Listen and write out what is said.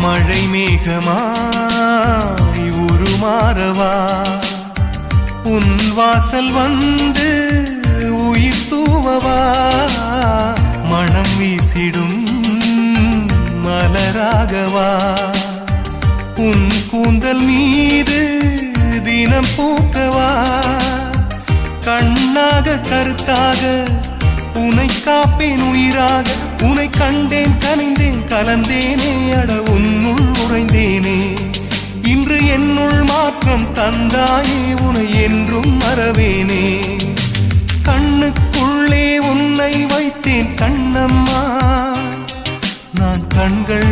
மழை மேகமாய் உருமாறவா உன் வாசல் வந்து உயிர் தூவவா மனம் வீசிடும் மலராகவா உன் கூந்தல் மீது தினம் பூக்கவா கண்ணாக கருத்தாக உனை காப்பேன் உயிராக உனை கண்டேன் கனிந்தேன் கலந்தேனே அட உன்னுள் உறைந்தேனே இன்று என்னுள் மாற்றம் தந்தாயே உனை என்றும் மறவேனே கண்ணுக்குள்ளே உன்னை வைத்தேன் கண்ணம்மா நான் கண்கள்